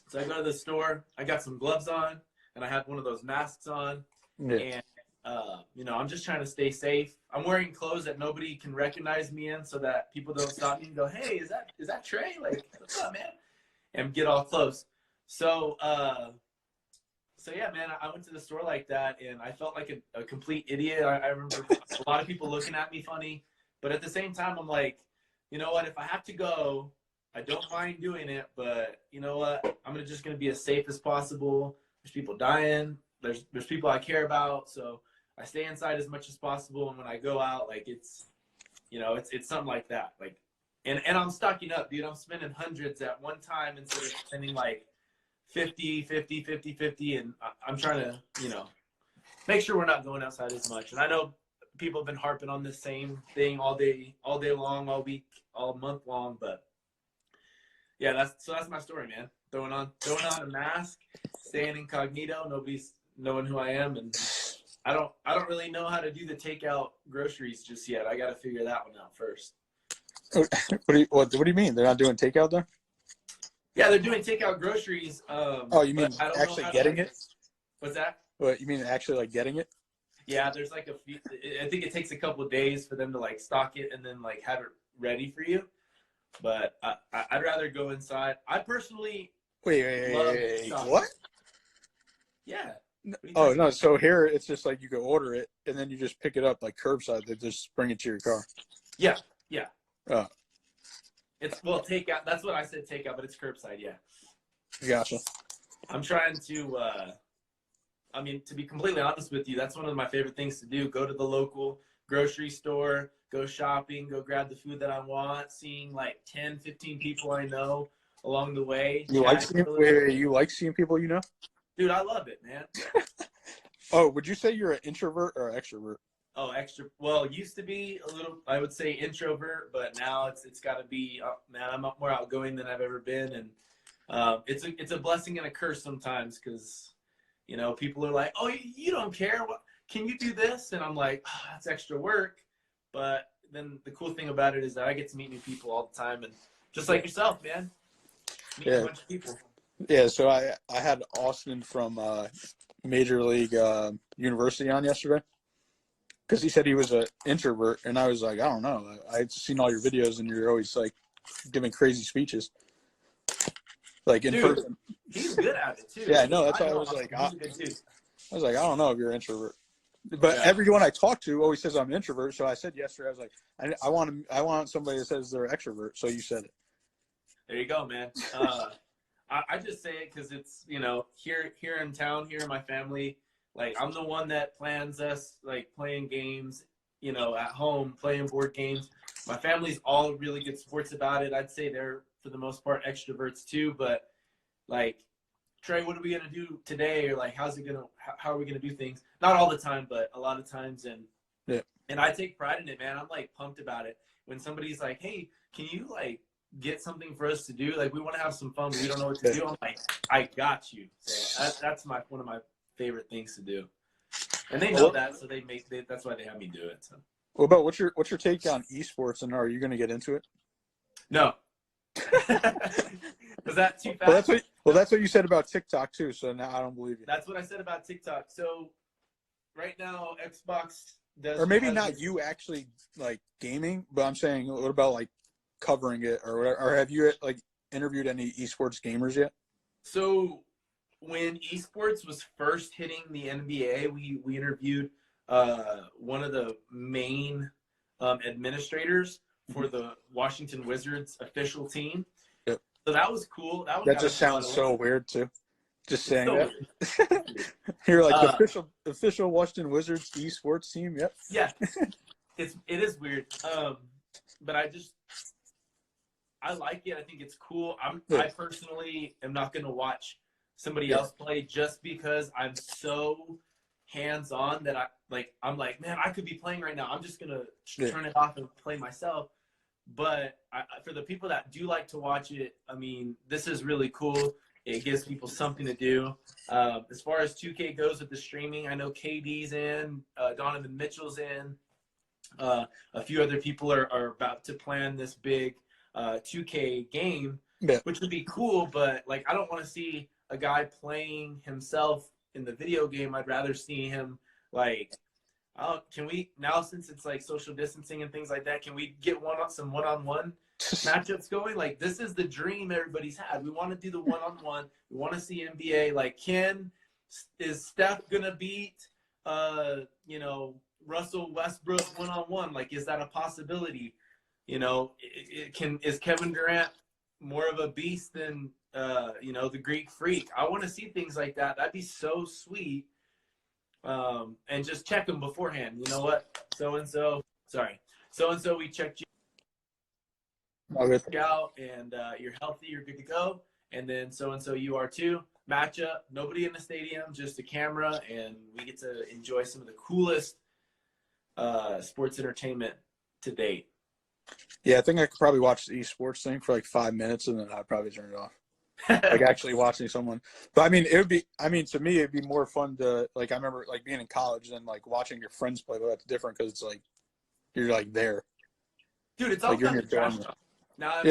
So I go to the store. I got some gloves on, and I have one of those masks on. Yeah. And you know, I'm just trying to stay safe. I'm wearing clothes that nobody can recognize me in, so that people don't stop me and go, "Hey, is that Trey? Like, what's up, man?" And get all close. So yeah, man, I went to the store like that, and I felt like a complete idiot. I remember a lot of people looking at me funny, but at the same time, I'm like, you know what? If I have to go, I don't mind doing it, but you know what? I'm just gonna be as safe as possible. There's people dying. There's people I care about, so I stay inside as much as possible. And when I go out, like it's, you know, it's something like that. Like, and I'm stocking up, dude. I'm spending hundreds at one time instead of spending like 50, and I'm trying to, you know, make sure we're not going outside as much. And I know people have been harping on this same thing all day long, all week, all month long, but yeah, that's my story, man. Throwing on a mask, staying incognito, nobody's knowing who I am, and I don't really know how to do the takeout groceries just yet. I got to figure that one out first. What do you mean? They're not doing takeout there? Yeah, they're doing takeout groceries. Oh, you mean actually getting it? What's that? What, you mean actually like getting it? Yeah, there's like a few. I think it takes a couple of days for them to like stock it and then like have it ready for you. But I'd rather go inside. I personally wait, what? Yeah. Oh no! So here it's just like you can order it and then you just pick it up like curbside. They just bring it to your car. Yeah. Oh. It's takeout. That's what I said, takeout, but it's curbside. Yeah. Gotcha. I'm trying to. I mean, to be completely honest with you, that's one of my favorite things to do. Go to the local grocery store, go shopping, go grab the food that I want, seeing like 10, 15 people I know along the way. You like seeing people you know? Dude, I love it, man. Oh, would you say you're an introvert or extrovert? Oh, extra. Well, it used to be a little, I would say introvert, but now it's got to be, man, I'm more outgoing than I've ever been. And it's a blessing and a curse sometimes because, you know, people are like, oh, you don't care. What, can you do this? And I'm like, oh, that's extra work. But then the cool thing about it is that I get to meet new people all the time. And just like yourself, man, meet a bunch of people. Yeah, so I had Austin from Major League University on yesterday because he said he was an introvert. And I was like, I don't know. I'd seen all your videos and you're always like giving crazy speeches. Like in person. He's good at it too. Yeah, no, that's why I was like, I don't know if you're an introvert. But everyone I talk to always says I'm an introvert. So I said yesterday, I was like, I want somebody that says they're an extrovert. So you said it. There you go, man. I just say it because it's, you know, here in town, here in my family, like I'm the one that plans us like playing games, you know, at home, playing board games. My family's all really good sports about it. I'd say they're, for the most part, extroverts too. But like, Trey, what are we going to do today? Or like, how are we going to do things? Not all the time, but a lot of times. And I take pride in it, man. I'm like pumped about it. When somebody's like, hey, can you like get something for us to do? Like, we want to have some fun, but we don't know what to do. I'm like, I got you. So that's one of my favorite things to do. And they know that, so that's why they have me do it. So. What about what's your take on esports, and are you going to get into it? No. Was that too fast? That's what you said about TikTok too. So now I don't believe you. That's what I said about TikTok. So right now, Xbox does. Or maybe not you actually like gaming, but I'm saying, what about like covering it or whatever? Or have you like interviewed any esports gamers yet? So when esports was first hitting the NBA, we interviewed one of the main administrators for the Washington Wizards official team. Yep. So that was cool. That just sounds so weird too. Just saying that. You're like the official Washington Wizards esports team. Yep. Yeah. It is weird. But I like it. I think it's cool. I personally am not going to watch somebody else play just because I'm so hands-on that I'm like, man, I could be playing right now. I'm just gonna turn it off and play myself. But for the people that do like to watch it, I mean, this is really cool. It gives people something to do. As far as 2K goes with the streaming, I know KD's in, Donovan Mitchell's in. A few other people are about to plan this big 2K game, which would be cool. But like, I don't want to see a guy playing himself in the video game. I'd rather see him like, can we now, since it's like social distancing and things like that, can we get some one-on-one matchups going? Like, this is the dream everybody's had. We want to do the one-on-one. We want to see NBA. Like, is Steph gonna beat Russell Westbrook one-on-one? Like, is that a possibility? Is Kevin Durant more of a beast than the Greek Freak? I want to see things like that. That'd be so sweet. And just check them beforehand. You know what? So-and-so, we checked you out, and you're healthy, you're good to go. And then so-and-so, you are too. Matchup, nobody in the stadium, just a camera, and we get to enjoy some of the coolest sports entertainment to date. Yeah, I think I could probably watch the esports thing for like 5 minutes, and then I'd probably turn it off. Like actually watching someone. But I mean, to me, it'd be more fun to, like, I remember like being in college and like watching your friends play, but that's different because it's like you're like there. Dude, it's all like you're in about your the dorm. trash talk. Now,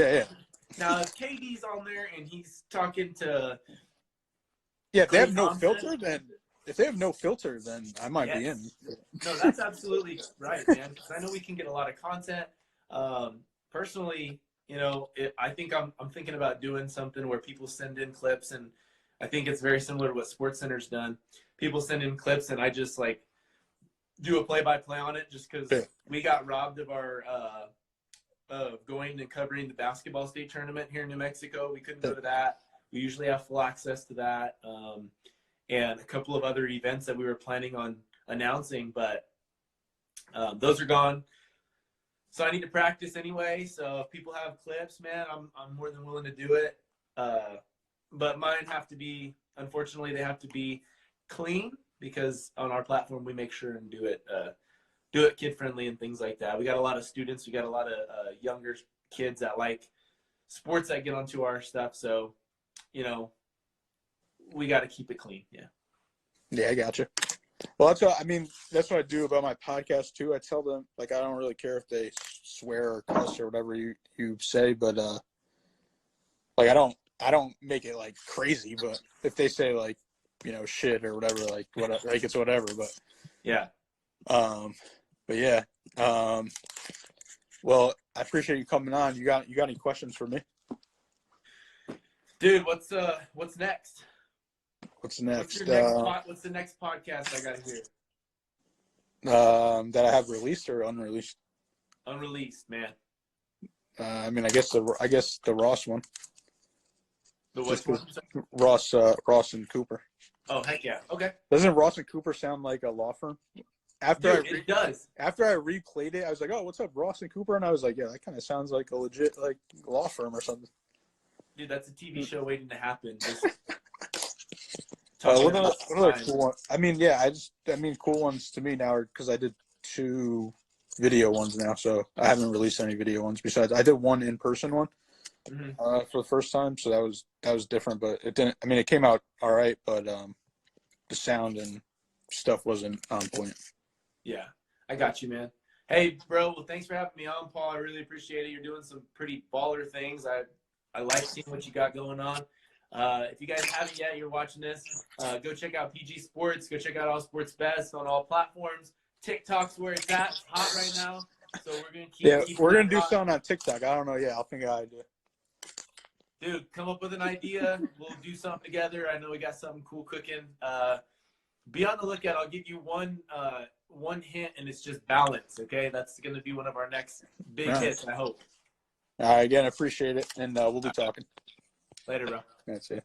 Now, if KD's on there and he's talking to if they have no filter, then I might be in. No, that's absolutely right, man. Because I know we can get a lot of content. Personally, I think I'm thinking about doing something where people send in clips, and I think it's very similar to what SportsCenter's done. People send in clips, and I just like do a play-by-play on it, just because we got robbed of our of going and covering the basketball state tournament here in New Mexico. We couldn't go to that. We usually have full access to that, and a couple of other events that we were planning on announcing, but those are gone. So I need to practice anyway. So if people have clips, man, I'm more than willing to do it. But mine have to be, unfortunately, they have to be clean, because on our platform we make sure and do it kid friendly and things like that. We got a lot of students. We got a lot of younger kids that like sports that get onto our stuff. So, we got to keep it clean. Yeah. Yeah, I got you. Well, that's what I do about my podcast too. I tell them, like, I don't really care if they swear or cuss or whatever you say, but like I don't make it like crazy. But if they say like shit or whatever, like whatever, like it's whatever. But yeah. But yeah. Well, I appreciate you coming on. You got any questions for me? Dude, what's next? What's next? What's the next podcast I got to hear? That I have released or unreleased? Unreleased, man. I guess the Ross one. The which one? Ross and Cooper. Oh, heck yeah. Okay. Doesn't Ross and Cooper sound like a law firm? It does. After I replayed it, I was like, "Oh, what's up, Ross and Cooper?" And I was like, "Yeah, that kind of sounds like a legit like law firm or something." Dude, that's a TV show waiting to happen. What other cool ones? Cool ones to me now are because I did 2 video ones now, so I haven't released any video ones. Besides, I did one in-person one for the first time, so that was different. But it didn't. It came out all right, but the sound and stuff wasn't on point. Yeah, I got you, man. Hey, bro. Well, thanks for having me on, Paul. I really appreciate it. You're doing some pretty baller things. I like seeing what you got going on. If you guys haven't yet, you're watching this, go check out PG Sports. Go check out All Sports Best on all platforms. TikTok's where it's at. It's hot right now. So we're going to keep we're going to do something on TikTok. I don't know. Yeah, I'll think of an idea. Dude, come up with an idea. We'll do something together. I know we got something cool cooking. Be on the lookout. I'll give you one hint, and it's just balance, okay? That's going to be one of our next big hits, I hope. All right, again, I appreciate it, and we'll be talking. Later, bro. That's it.